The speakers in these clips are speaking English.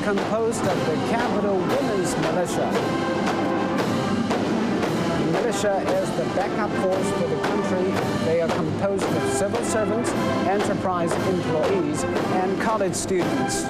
composed of the Capital Women's Militia. The militia is the backup force for the country. They are composed of civil servants, enterprise employees, and college students.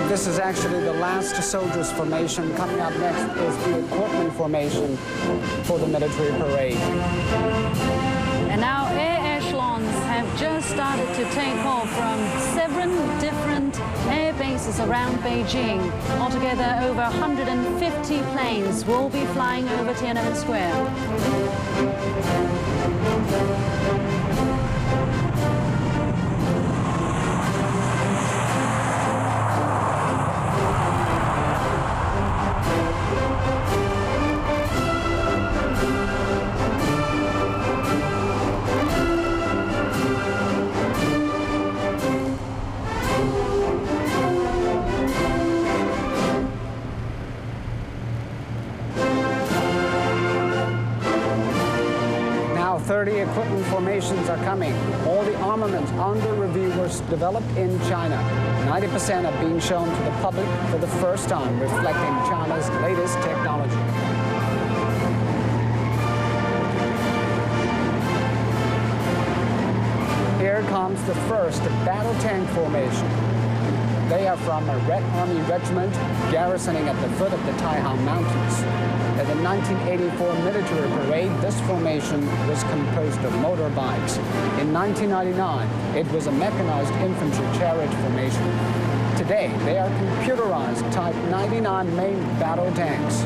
This is actually the last soldiers' formation. Coming up next is the equipment formation for the military parade. And now air echelons have just started to take off from 7 different air bases around Beijing. Altogether, over 150 planes will be flying over Tiananmen Square. Now 30 equipment formations are coming. All the armaments under review were developed in China. 90% are being shown to the public for the first time, reflecting China's latest technology. Here comes the first battle tank formation. They are from a Red Army regiment garrisoning at the foot of the Taihang Mountains. At the 1984 military parade, this formation was composed of motorbikes. In 1999, it was a mechanized infantry chariot formation. Today, they are computerized Type 99 main battle tanks.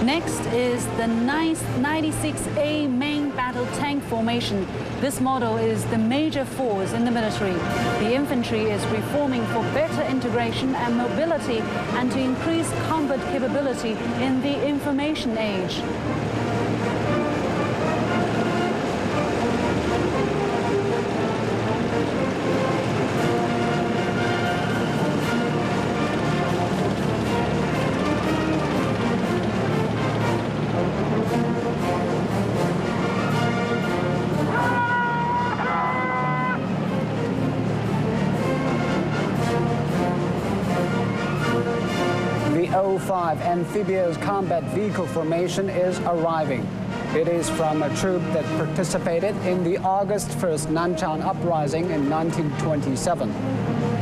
Next is the 96A main battle tank formation. This model is the major force in the military. The infantry is reforming for better integration and mobility and to increase combat capability in the information age. The O5 amphibious combat vehicle formation is arriving. It is from a troop that participated in the August 1st Nanchang Uprising in 1927.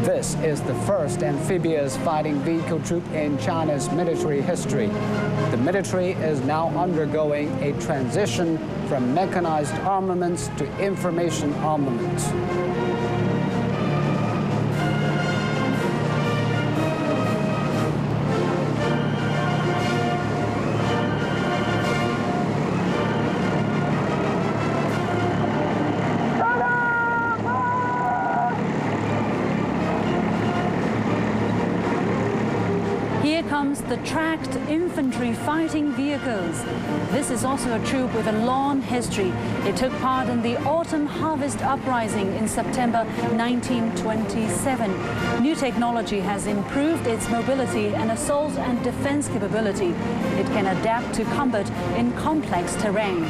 This is the first amphibious fighting vehicle troop in China's military history. The military is now undergoing a transition from mechanized armaments to information armaments. Here comes the tracked infantry fighting vehicles. This is also a troop with a long history. It took part in the Autumn Harvest Uprising in September 1927. New technology has improved its mobility and assault and defense capability. It can adapt to combat in complex terrain.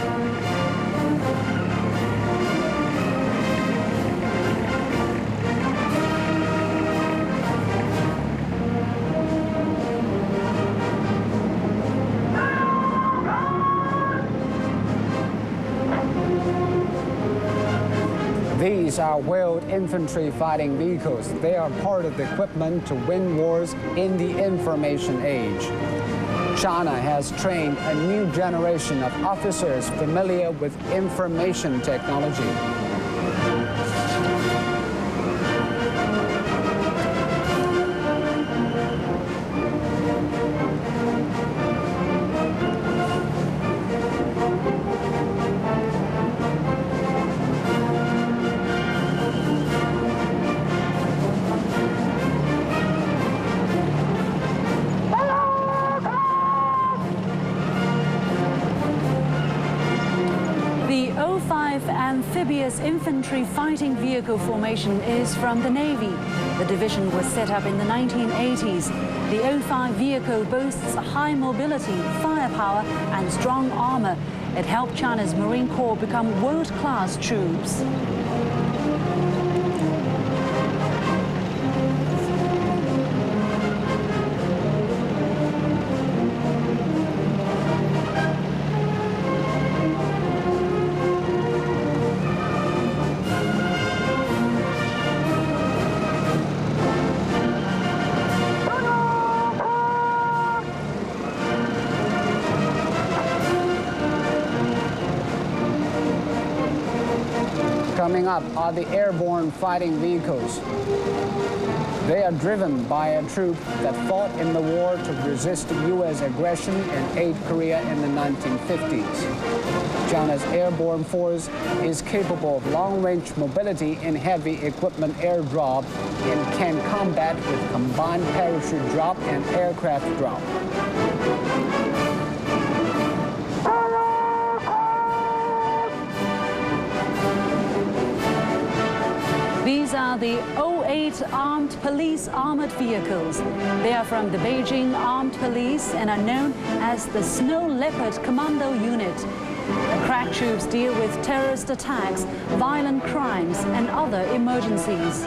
These are wheeled infantry fighting vehicles. They are part of the equipment to win wars in the information age. China has trained a new generation of officers familiar with information technology. Amphibious infantry fighting vehicle formation is from the Navy. The division was set up in the 1980s. The O5 vehicle boasts high mobility, firepower, and strong armor. It helped China's Marine Corps become world-class troops. Coming up are the airborne fighting vehicles. They are driven by a troop that fought in the war to resist U.S. aggression and aid Korea in the 1950s. China's airborne force is capable of long-range mobility in heavy equipment airdrop and can combat with combined parachute drop and aircraft drop. These are the O8 armed police armored vehicles. They are from the Beijing Armed Police and are known as the Snow Leopard Commando Unit. The crack troops deal with terrorist attacks, violent crimes, and other emergencies.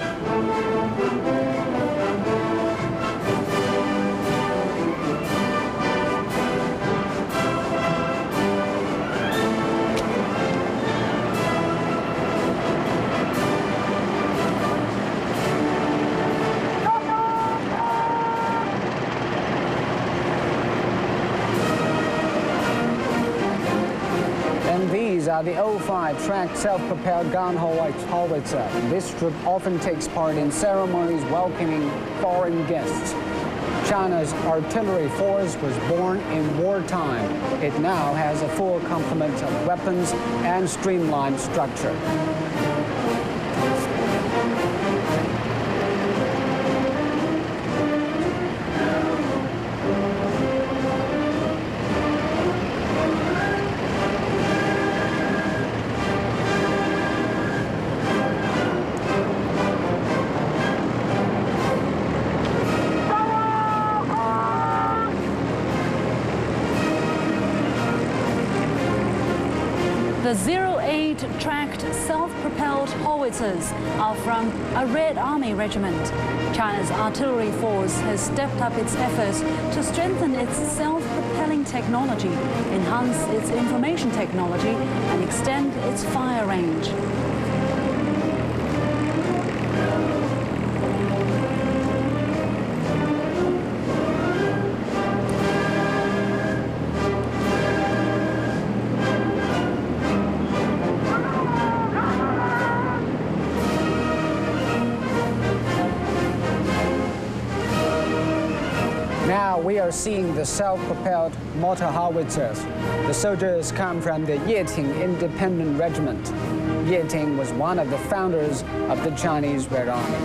These are the O5 tracked self-propelled gun howitzer. This troop often takes part in ceremonies welcoming foreign guests. China's artillery force was born in wartime. It now has a full complement of weapons and streamlined structure. The 08 tracked self-propelled howitzers are from a Red Army regiment. China's artillery force has stepped up its efforts to strengthen its self-propelling technology, enhance its information technology, and extend its fire range. Now we are seeing the self-propelled mortar howitzers. The soldiers come from the Yeting Independent Regiment. Yeting was one of the founders of the Chinese Red Army.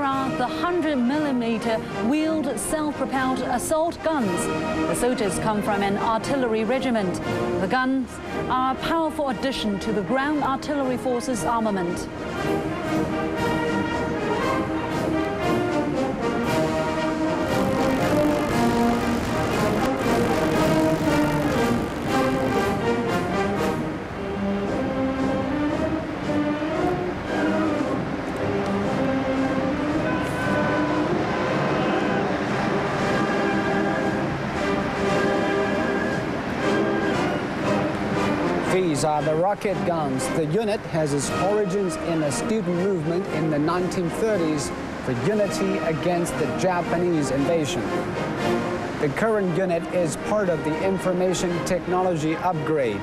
are the 100mm wheeled self-propelled assault guns. The soldiers come from an artillery regiment. The guns are a powerful addition to the ground artillery force's armament. These are the rocket guns. The unit has its origins in a student movement in the 1930s for unity against the Japanese invasion. The current unit is part of the information technology upgrade.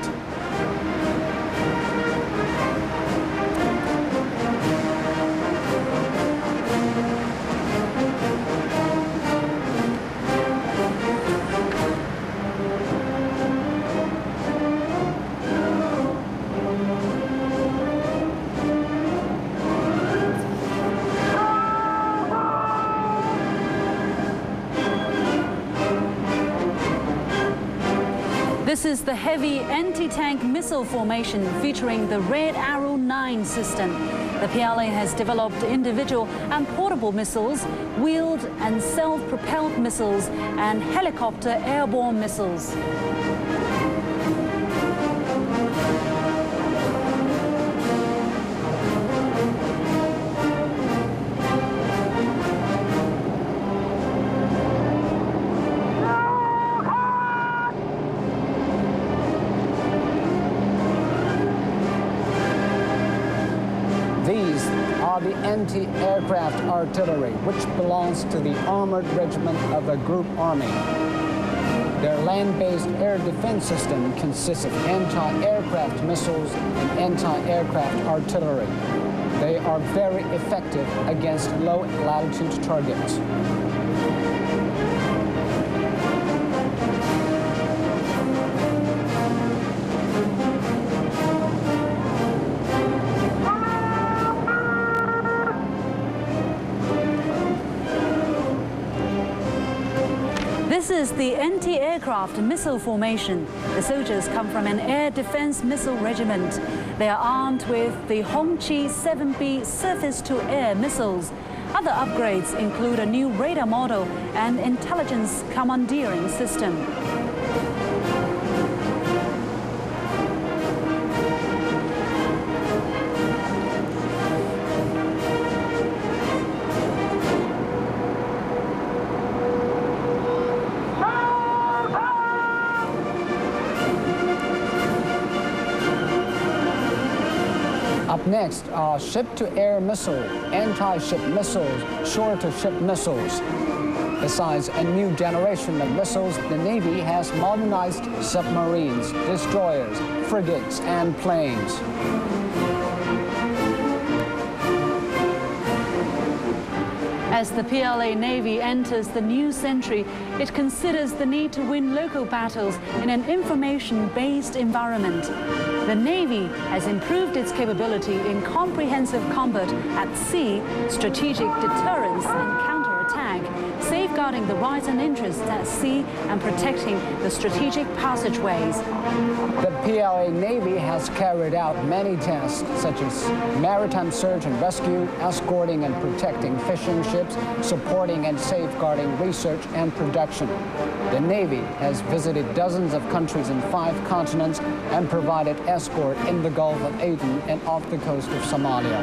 This is the heavy anti-tank missile formation featuring the Red Arrow 9 system. The PLA has developed individual and portable missiles, wheeled and self-propelled missiles, and helicopter airborne missiles. These are the anti-aircraft artillery, which belongs to the armored regiment of a group army. Their land-based air defense system consists of anti-aircraft missiles and anti-aircraft artillery. They are very effective against low-latitude targets. This is the anti-aircraft missile formation. The soldiers come from an air defense missile regiment. They are armed with the Hongqi 7B surface-to-air missiles. Other upgrades include a new radar model and intelligence commandeering system. Up next are ship-to-air missile, anti-ship missiles, shore-to-ship missiles. Besides a new generation of missiles, the Navy has modernized submarines, destroyers, frigates, and planes. As the PLA Navy enters the new century, it considers the need to win local battles in an information-based environment. The Navy has improved its capability in comprehensive combat at sea, strategic deterrence and counterattack, safeguarding the rights and interests at sea and protecting the strategic passageways. The PLA Navy has carried out many tasks such as maritime search and rescue, escorting and protecting fishing ships, supporting and safeguarding research and production. The Navy has visited dozens of countries in 5 continents and provided escort in the Gulf of Aden and off the coast of Somalia.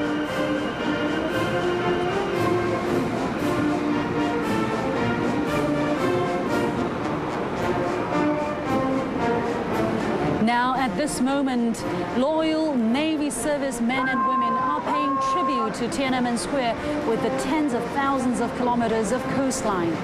Now, at this moment, loyal Navy servicemen and women are paying tribute to Tiananmen Square with the tens of thousands of kilometers of coastline.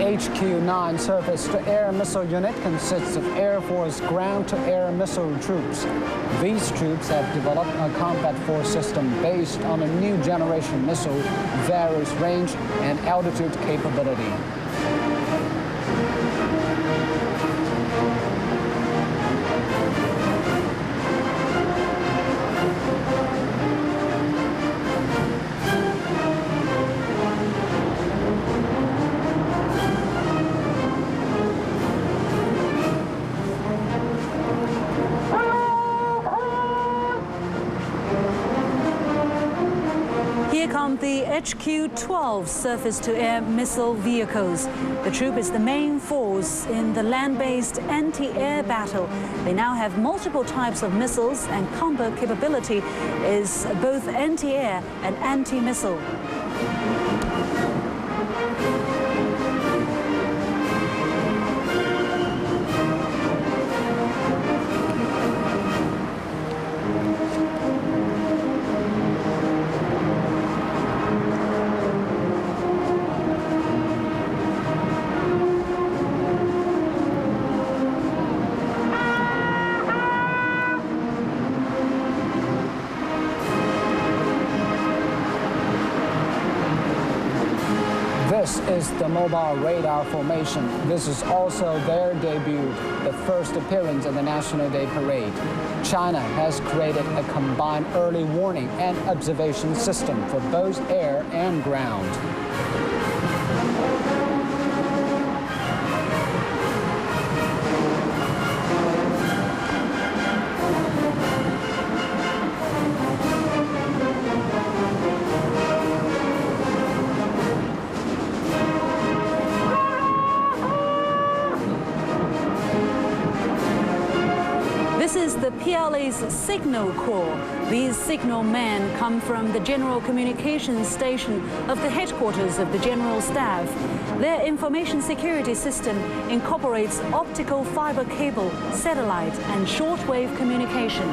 HQ-9 surface-to-air missile unit consists of Air Force ground-to-air missile troops. These troops have developed a combat force system based on a new generation missile, various range and altitude capability. Here come the HQ-12 surface-to-air missile vehicles. The troop is the main force in the land-based anti-air battle. They now have multiple types of missiles, and combat capability is both anti-air and anti-missile. This is the mobile radar formation. This is also their debut, the first appearance at the National Day Parade. China has created a combined early warning and observation system for both air and ground. This is the PLA's Signal Corps. These signal men come from the General Communications Station of the headquarters of the General Staff. Their information security system incorporates optical fiber cable, satellite, and shortwave communication.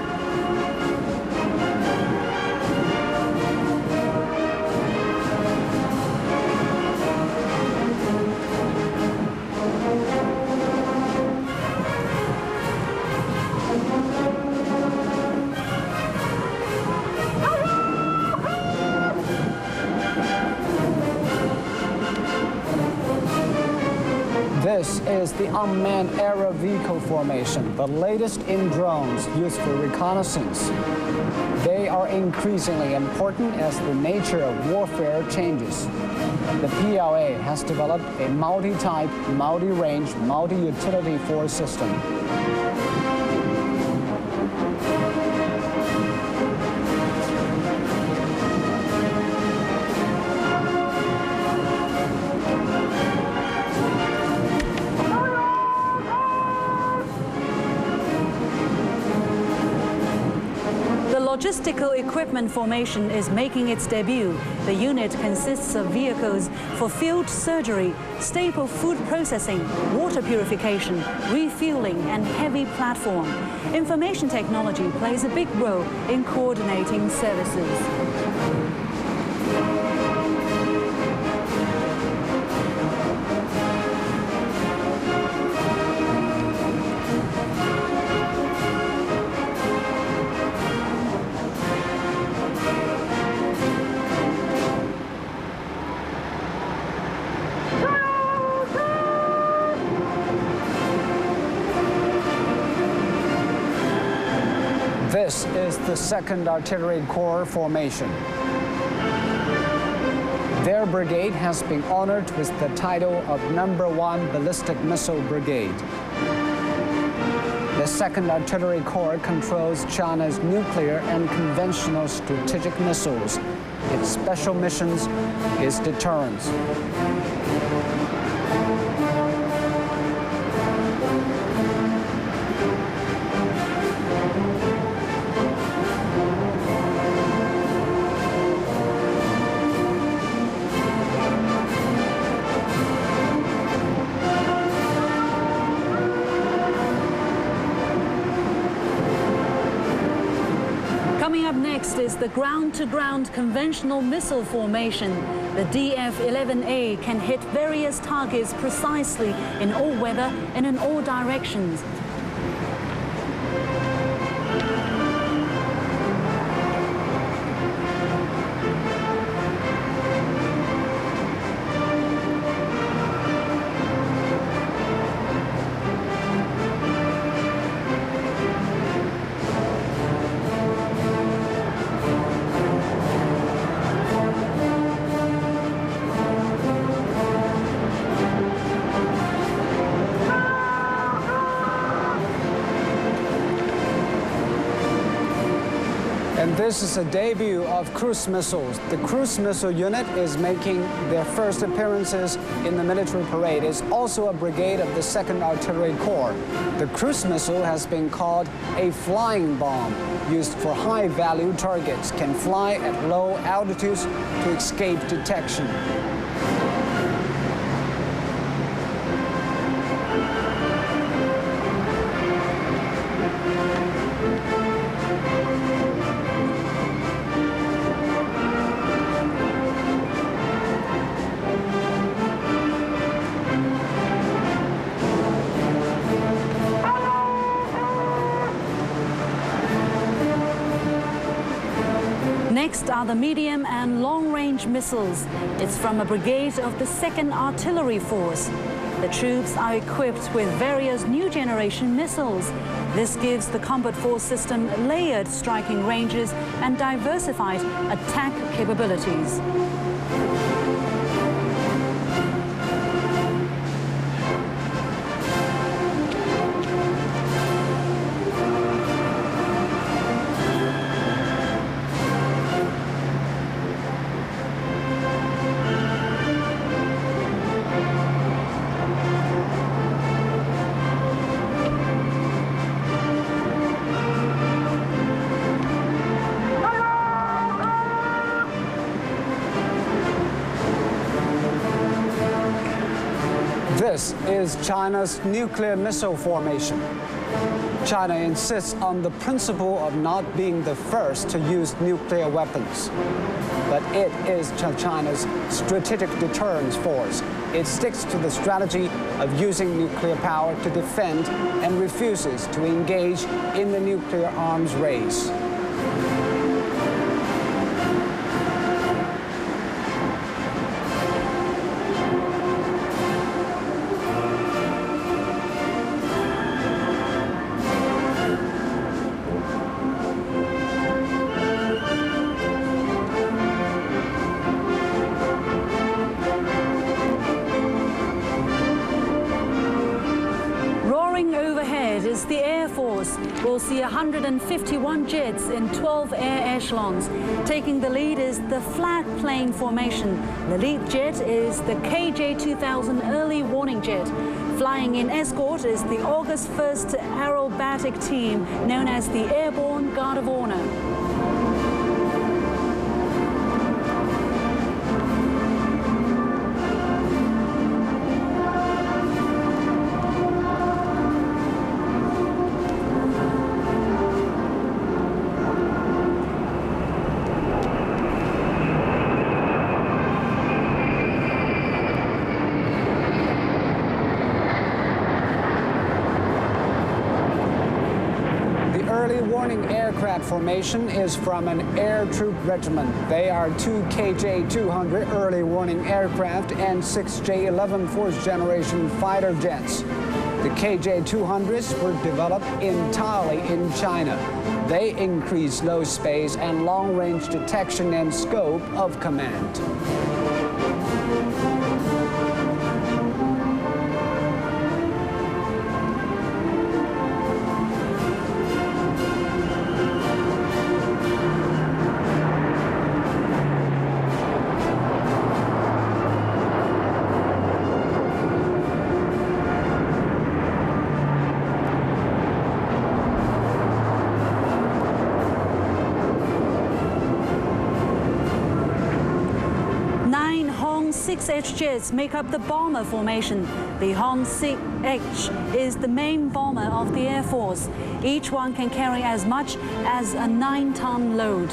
This is the unmanned aerial vehicle formation, the latest in drones used for reconnaissance. They are increasingly important as the nature of warfare changes. The PLA has developed a multi-type, multi-range, multi-utility force system. Logistical equipment formation is making its debut. The unit consists of vehicles for field surgery, staple food processing, water purification, refueling, and heavy platform. Information technology plays a big role in coordinating services. This is the 2nd Artillery Corps formation. Their brigade has been honored with the title of #1 Ballistic Missile Brigade. The 2nd Artillery Corps controls China's nuclear and conventional strategic missiles. Its special missions is deterrence. Coming up next Next is the ground-to-ground conventional missile formation. The DF-11A can hit various targets precisely in all weather and in all directions. And this is a debut of cruise missiles. The cruise missile unit is making their first appearances in the military parade. It's also a brigade of the 2nd Artillery Corps. The cruise missile has been called a flying bomb, used for high-value targets, can fly at low altitudes to escape detection. Next are the medium and long-range missiles. It's from a brigade of the 2nd Artillery Force. The troops are equipped with various new generation missiles. This gives the combat force system layered striking ranges and diversified attack capabilities. This is China's nuclear missile formation. China insists on the principle of not being the first to use nuclear weapons. But it is China's strategic deterrence force. It sticks to the strategy of using nuclear power to defend and refuses to engage in the nuclear arms race. Is the Air Force. We'll see 151 jets in 12 air echelons. Taking the lead is the flag plane formation. The lead jet is the KJ-2000 early warning jet. Flying in escort is the August 1st aerobatic team, known as the Airborne Guard of Honor. Early warning aircraft formation is from an air troop regiment. They are 2 KJ-200 early warning aircraft and 6 J-11 fourth generation fighter jets. The KJ-200s were developed entirely in China. They increase low space and long-range detection and scope of command. HY-6H jets make up the bomber formation. The HY-6H is the main bomber of the Air Force. Each one can carry as much as a 9-ton load.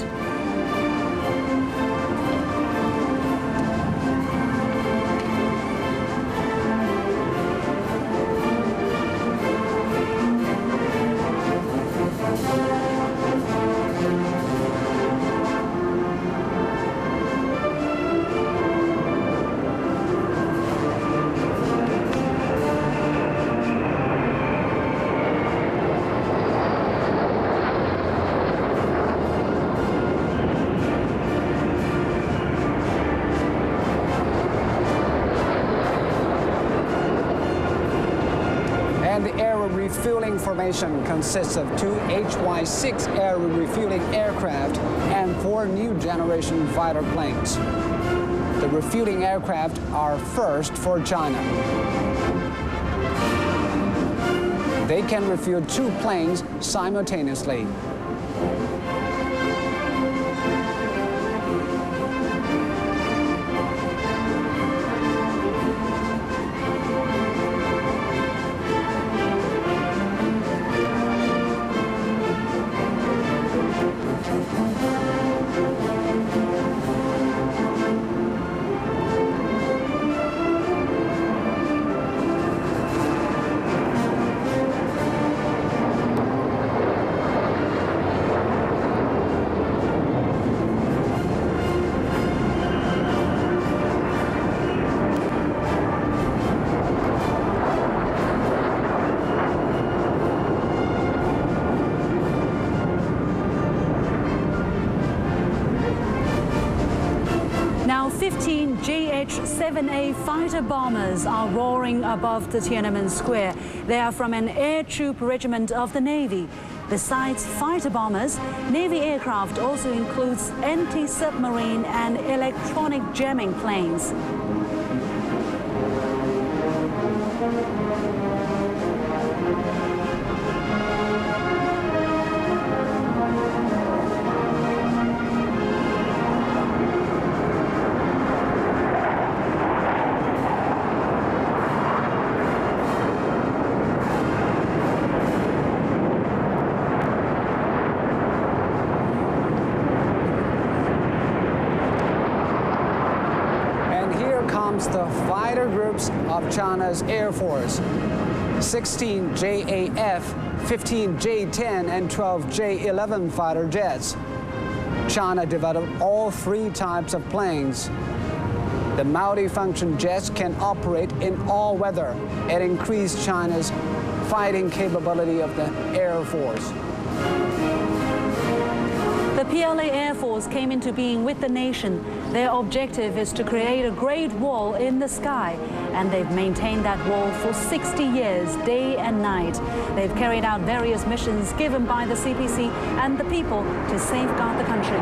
And the air refueling formation consists of 2 HY-6 air refueling aircraft and 4 new generation fighter planes. The refueling aircraft are first for China. They can refuel 2 planes simultaneously. Now 15 JH-7A fighter bombers are roaring above the Tiananmen Square. They are from an air troop regiment of the Navy. Besides fighter bombers, Navy aircraft also includes anti-submarine and electronic jamming planes. The fighter groups of China's Air Force, 16 JAF, 15 J-10 and 12 J-11 fighter jets. China developed all 3 types of planes. The multifunction jets can operate in all weather and increase China's fighting capability of the Air Force. The PLA Air Force came into being with the nation. Their objective is to create a great wall in the sky, and they've maintained that wall for 60 years, day and night. They've carried out various missions given by the CPC and the people to safeguard the country.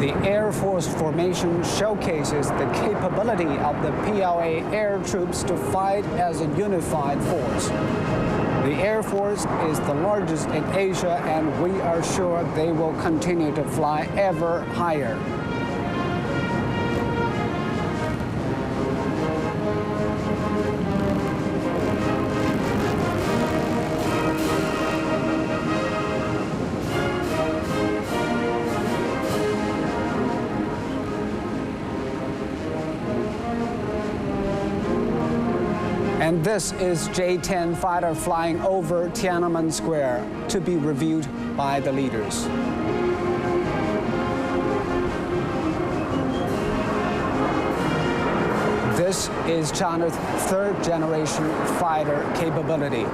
The Air Force formation showcases the capability of the PLA air troops to fight as a unified force. The Air Force is the largest in Asia, and we are sure they will continue to fly ever higher. And this is J-10 fighter flying over Tiananmen Square to be reviewed by the leaders. This is China's 3rd generation fighter capability.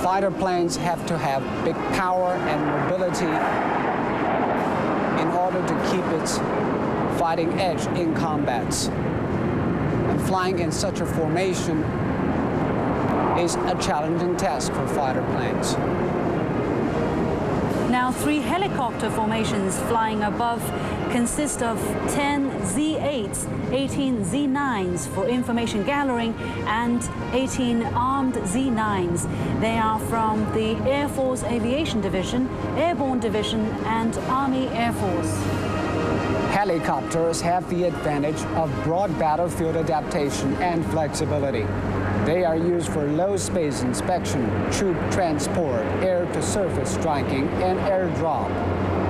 Fighter planes have to have big power and mobility in order to keep its fighting edge in combats. And flying in such a formation is a challenging task for fighter planes. Now, 3 helicopter formations flying above consist of 10 Z-8s, 18 Z-9s for information gathering, and 18 armed Z-9s. They are from the Air Force Aviation Division, Airborne Division, and Army Air Force. Helicopters have the advantage of broad battlefield adaptation and flexibility. They are used for low-space inspection, troop transport, air-to-surface striking, and airdrop.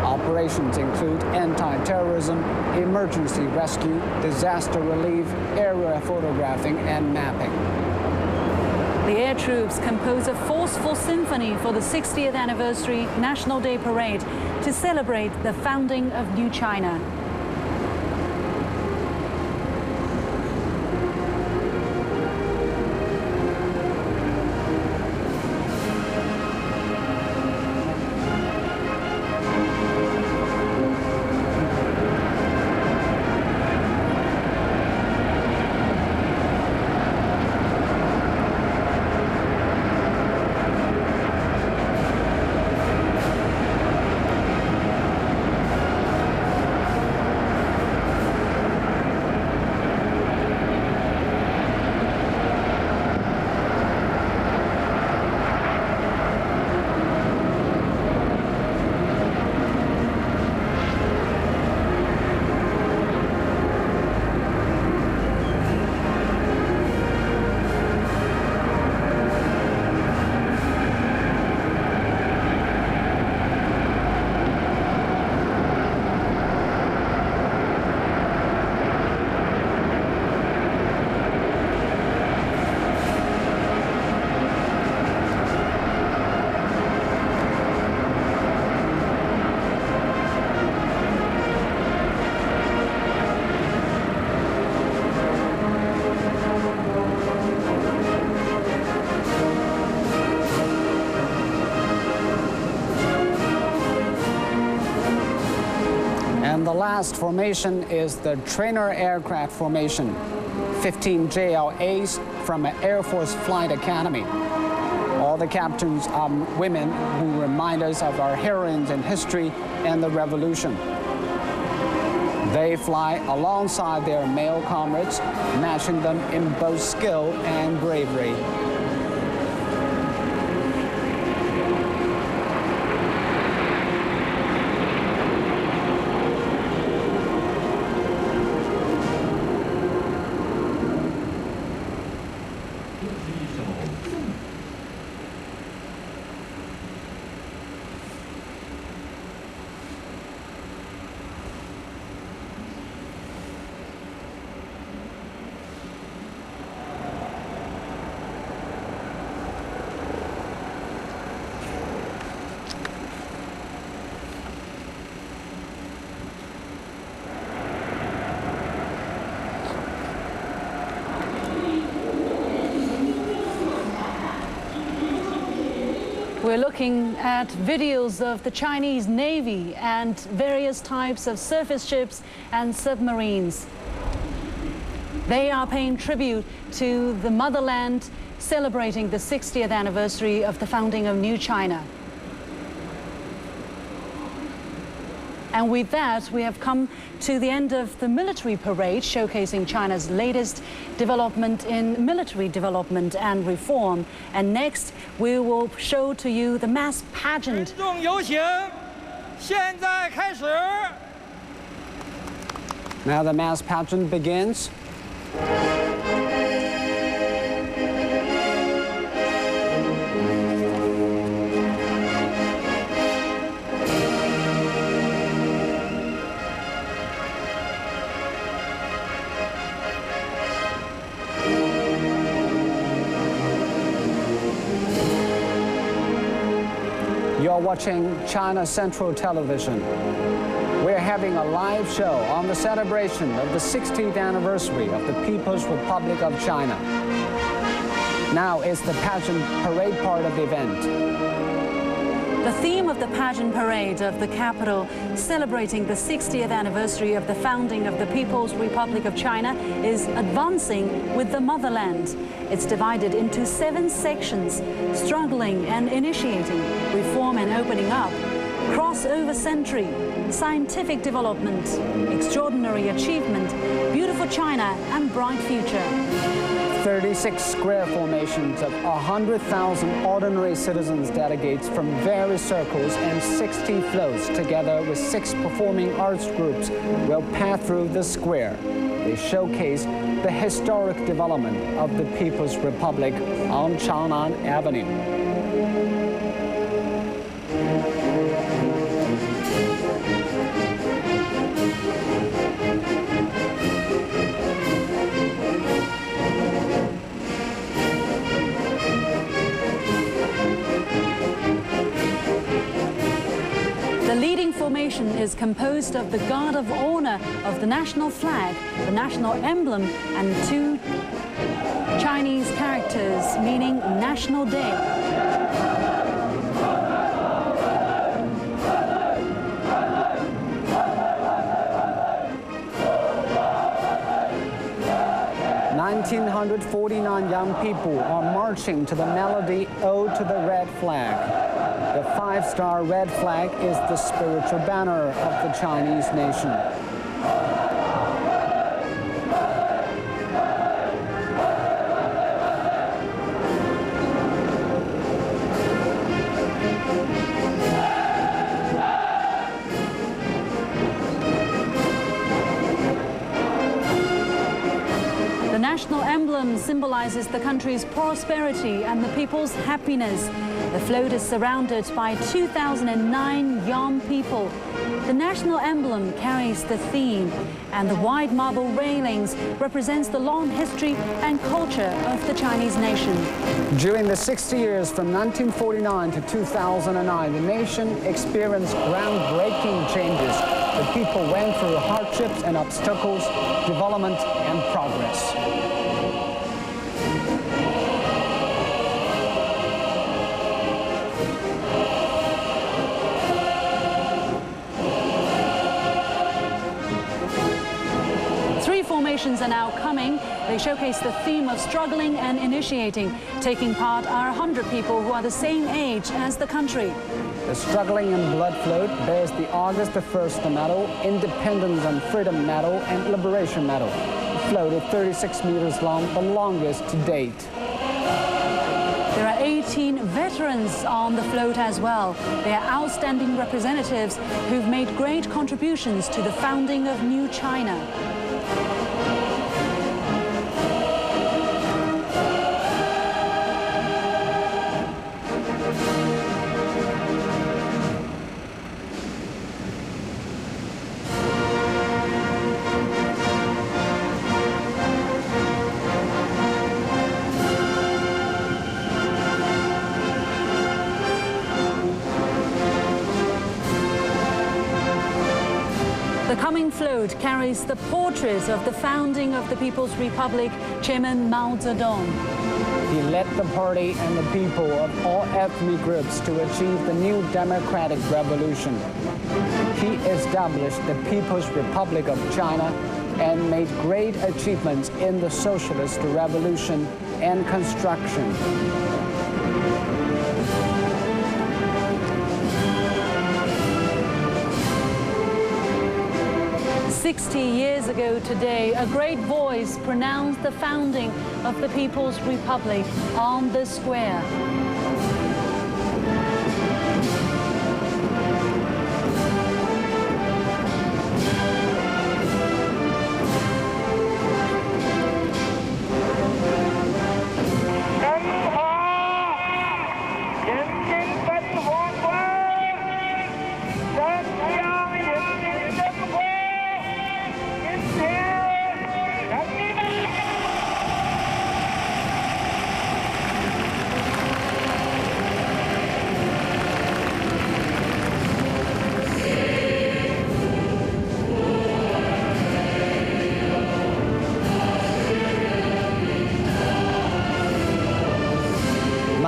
Operations include anti-terrorism, emergency rescue, disaster relief, area photographing, and mapping. The air troops compose a forceful symphony for the 60th anniversary National Day Parade to celebrate the founding of New China. And the last formation is the trainer aircraft formation, 15 JLAs from an Air Force Flight Academy. All the captains are women who remind us of our heroines in history and the revolution. They fly alongside their male comrades, matching them in both skill and bravery. We're looking at videos of the Chinese Navy and various types of surface ships and submarines. They are paying tribute to the motherland, celebrating the 60th anniversary of the founding of New China. And with that, we have come to the end of the military parade, showcasing China's latest development in military development and reform. And next, we will show to you the mass pageant. Now the mass pageant begins. You're watching China Central Television. We're having a live show on the celebration of the 60th anniversary of the People's Republic of China. Now is the pageant parade part of the event. The theme of the pageant parade of the capital, celebrating the 60th anniversary of the founding of the People's Republic of China, is Advancing with the Motherland. It's divided into 7 sections: struggling and initiating, reform and opening up, crossover century, scientific development, extraordinary achievement, beautiful China and bright future. 36 square formations of 100,000 ordinary citizens delegates from various circles and 60 floats, together with 6 performing arts groups, will pass through the square. They showcase the historic development of the People's Republic on Chang'an Avenue. The leading formation is composed of the Guard of Honor of the national flag, the national emblem, and 2 Chinese characters meaning National Day. "1,949 young people are marching to the melody Ode to the Red Flag. The 5-star red flag is the spiritual banner of the Chinese nation. The national emblem symbolizes the country's prosperity and the people's happiness. The float is surrounded by 2,009 young people. The national emblem carries the theme, and the wide marble railings represents the long history and culture of the Chinese nation. During the 60 years from 1949 to 2009, the nation experienced groundbreaking changes. The people went through hardships and obstacles, development and progress. Formations are now coming. They showcase the theme of struggling and initiating. Taking part are 100 people who are the same age as the country. The Struggling and Blood float bears the August 1st medal, Independence and Freedom medal, and Liberation medal. The float is 36 meters long, the longest to date. There are 18 veterans on the float as well. They are outstanding representatives who've made great contributions to the founding of New China. The coming float carries the portrait of the founding of the People's Republic, Chairman Mao Zedong. He led the party and the people of all ethnic groups to achieve the new democratic revolution. He established the People's Republic of China and made great achievements in the socialist revolution and construction. 60 years ago today, a great voice pronounced the founding of the People's Republic on the square.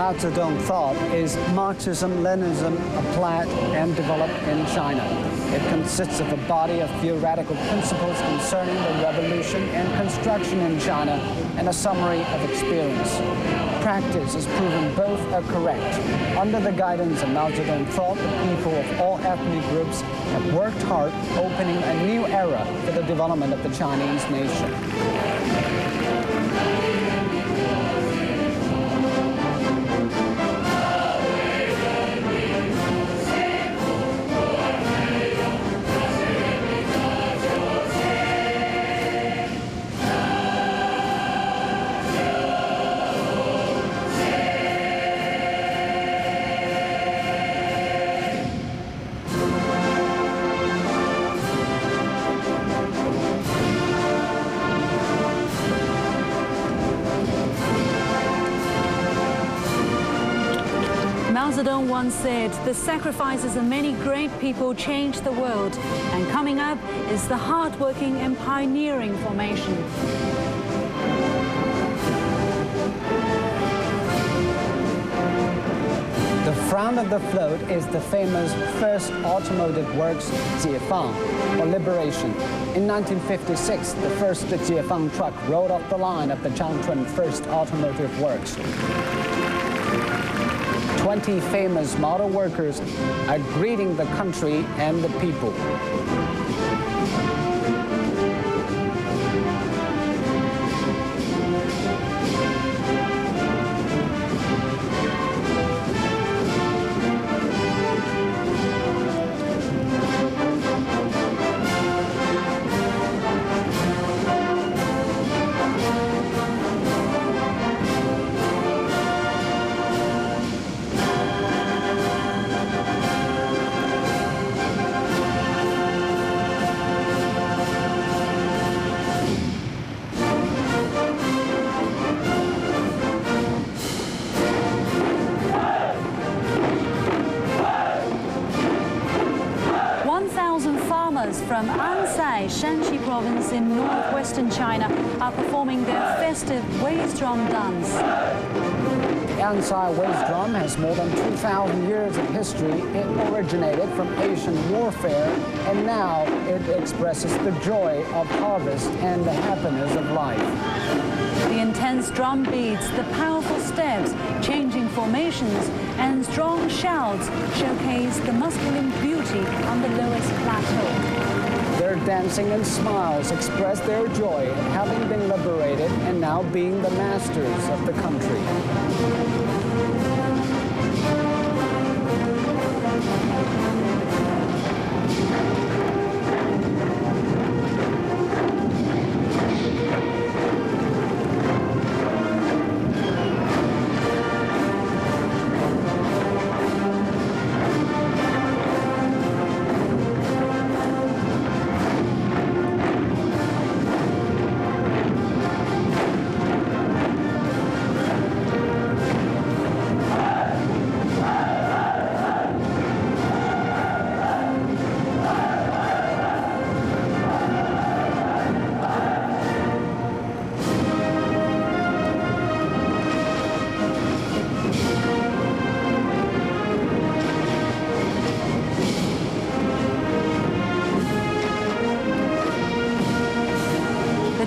Mao Zedong thought is Marxism-Leninism applied and developed in China. It consists of a body of theoretical principles concerning the revolution and construction in China and a summary of experience. Practice has proven both are correct. Under the guidance of Mao Zedong thought, the people of all ethnic groups have worked hard, opening a new era for the development of the Chinese nation. Mao Zedong once said, "The sacrifices of many great people changed the world, and coming up is the hard-working and pioneering formation." The front of the float is the famous first automotive works, 解放, or liberation. In 1956, the first 解放 truck rolled off the line of the Changchun First Automotive Works. 20 famous model workers are greeting the country and the people. From Ansai, Shanxi province in northwestern China are performing their festive waist drum dance. The Ansai waist drum has more than 2,000 years of history. It originated from Asian warfare, and now it expresses the joy of harvest and the happiness of life. The intense drum beats, the powerful steps, changing formations, and strong shouts showcase the masculine beauty on the lowest plateau. Their dancing and smiles express their joy at having been liberated and now being the masters of the country.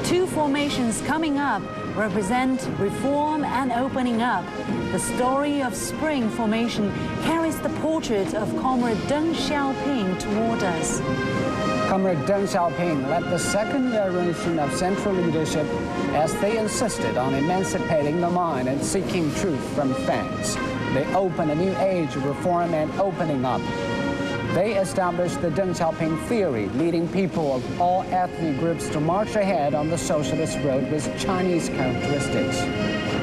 Two formations coming up represent reform and opening up. The story of Spring Formation carries the portrait of Comrade Deng Xiaoping toward us. Comrade Deng Xiaoping led the second generation of central leadership as they insisted on emancipating the mind and seeking truth from facts. They opened a new age of reform and opening up. They established the Deng Xiaoping theory, leading people of all ethnic groups to march ahead on the socialist road with Chinese characteristics.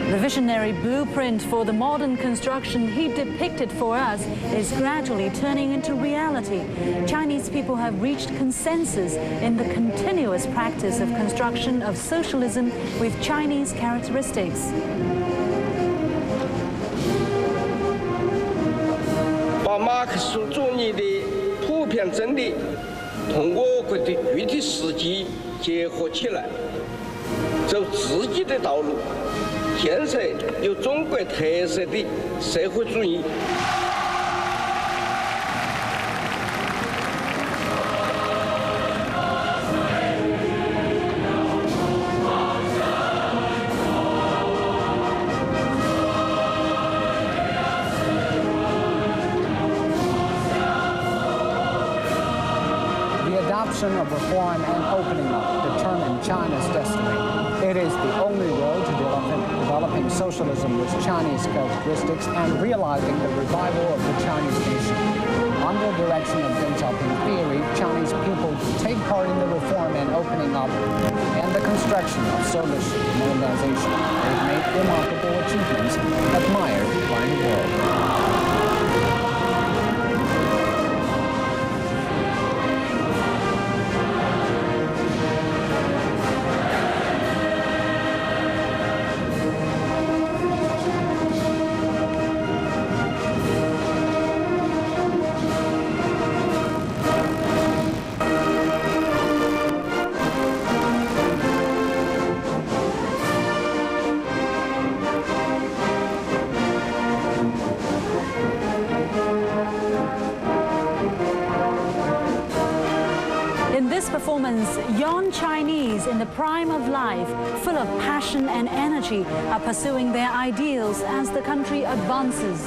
The visionary blueprint for the modern construction he depicted for us is gradually turning into reality. Chinese people have reached consensus in the continuous practice of construction of socialism with Chinese characteristics. 把马克思主义的普遍真理同我国的具体实际结合起来，走自己的道路，建设有中国特色的社会主义。Of reform and opening up determine China's destiny. It is the only road to developing socialism with Chinese characteristics and realizing the revival of the Chinese nation. Under the direction of Deng Xiaoping's theory, Chinese people take part in the reform and opening up and the construction of Polish modernization. They've made remarkable achievements admired by the world. Performance, young Chinese in the prime of life, full of passion and energy, are pursuing their ideals as the country advances.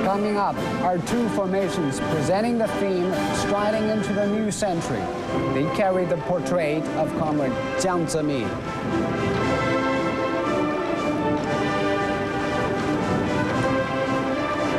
Coming up are two formations presenting the theme Striding into the New Century. They carry the portrait of Comrade Jiang Zemin.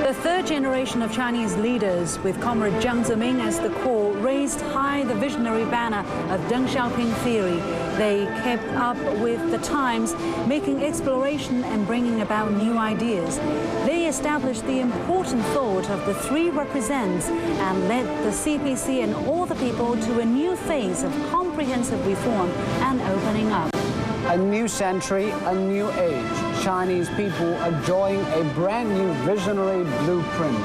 The third generation of Chinese leaders, with Comrade Jiang Zemin as the core, raised high the visionary banner of Deng Xiaoping theory. They kept up with the times, making exploration and bringing about new ideas. They established the important thought of the three represents and led the CPC and all the people to a new phase of comprehensive reform and opening up. A new century, a new age. Chinese people enjoying a brand new visionary blueprint.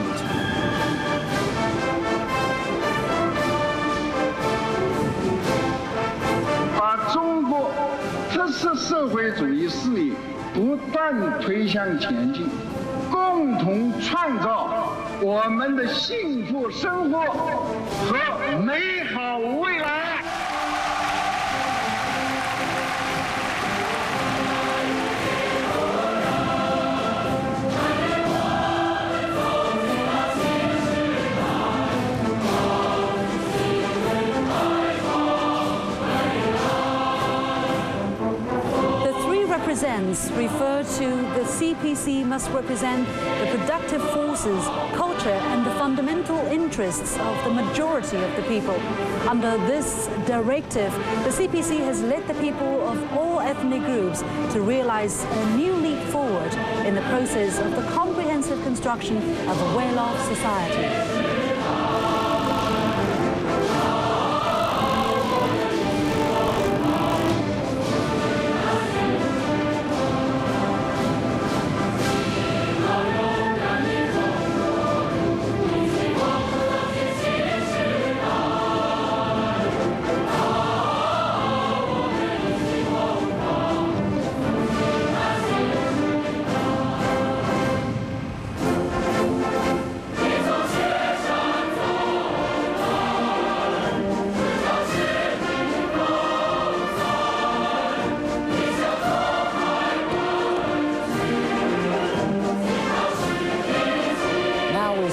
把中国特色社会主义事业不断推向前进，共同创造我们的幸福生活和美好未来。 refer to the CPC must represent the productive forces, culture and the fundamental interests of the majority of the people. Under this directive, the CPC has led the people of all ethnic groups to realize a new leap forward in the process of the comprehensive construction of a well-off society.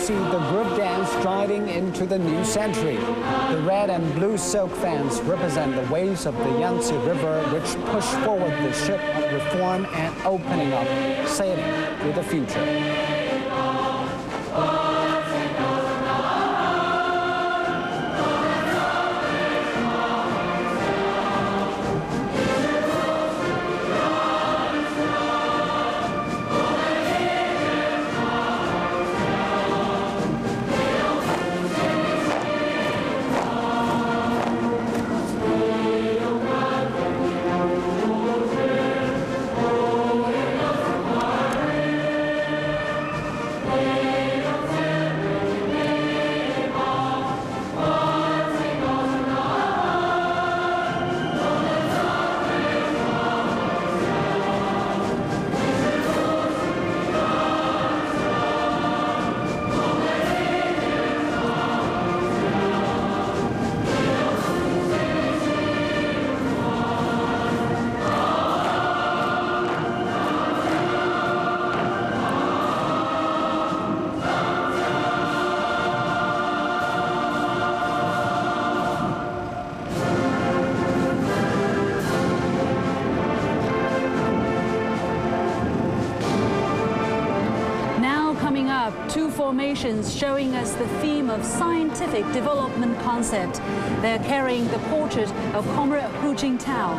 see the group dance striding into the new century. The red and blue silk fans represent the waves of the Yangtze River, which push forward the ship of reform and opening up, sailing to the future. Two formations showing us the theme of scientific development concept. They're carrying the portrait of Comrade Hu Jintao.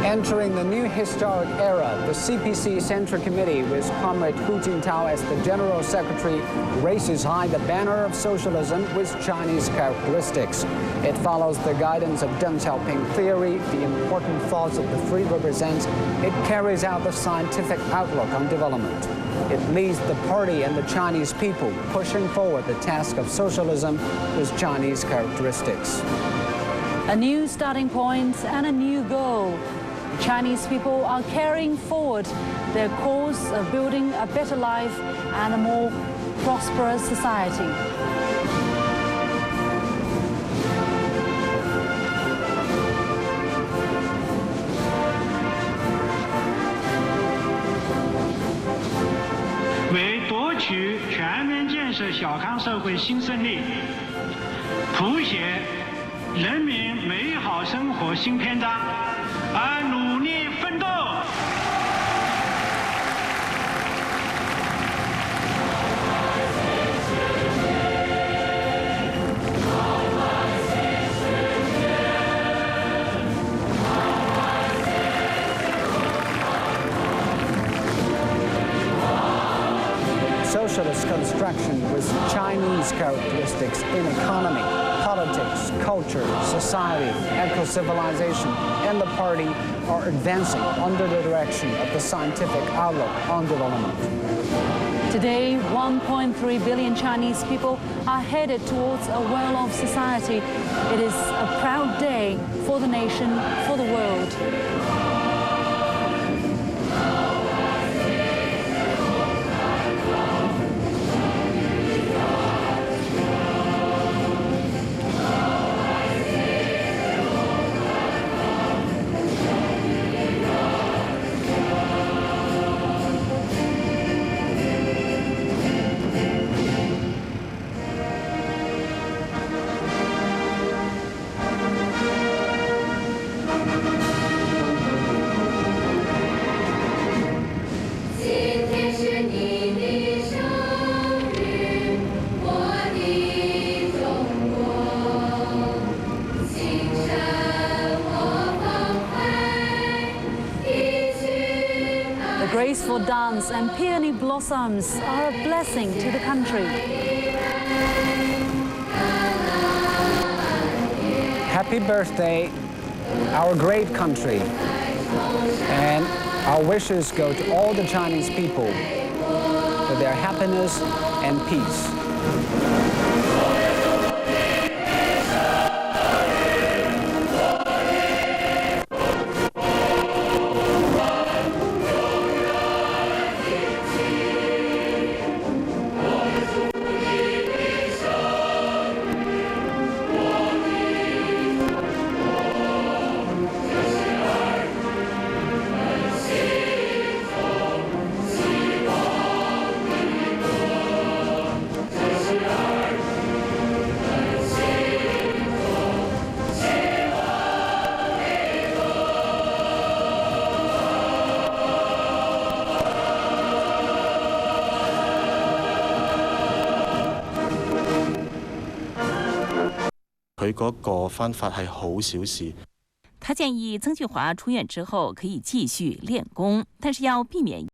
Entering the new historic era, the CPC Central Committee, with Comrade Hu Jintao as the General Secretary, races high the banner of socialism with Chinese characteristics. It follows the guidance of Deng Xiaoping theory, the important thoughts of the free represents. It carries out the scientific outlook on development. It leads the party and the Chinese people, pushing forward the task of socialism with Chinese characteristics. A new starting point and a new goal. The Chinese people are carrying forward their cause of building a better life and a more prosperous society.为夺取全面建设小康社会新胜利，谱写人民美好生活新篇章而努力奋斗。Socialist construction with Chinese characteristics in economy, politics, culture, society, eco-civilization, and the party are advancing under the direction of the scientific outlook on development. Today, 1.3 billion Chinese people are headed towards a well-off society. It is a proud day for the nation, for the world. Graceful dance and peony blossoms are a blessing to the country. Happy birthday, our great country. And our wishes go to all the Chinese people for their happiness and peace. 佢嗰個翻法係好小事。他建议曾俊华出院之后可以继续练功，但是要避免。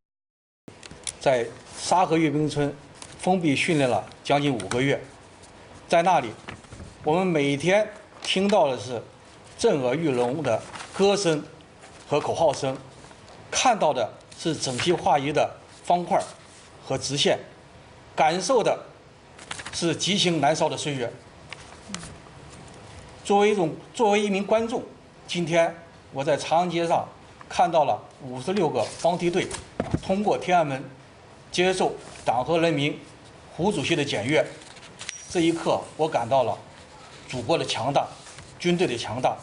在沙河阅兵村封闭训练了将近5个月，在那里，我们每天听到的是震耳欲聋的歌声和口号声，看到的是整齐划一的方块和直线，感受的是激情燃烧的岁月。作为一名观众，今天我在长安街上看到了56个方梯队通过天安门接受党和人民胡主席的检阅。这一刻，我感到了祖国的强大，军队的强大。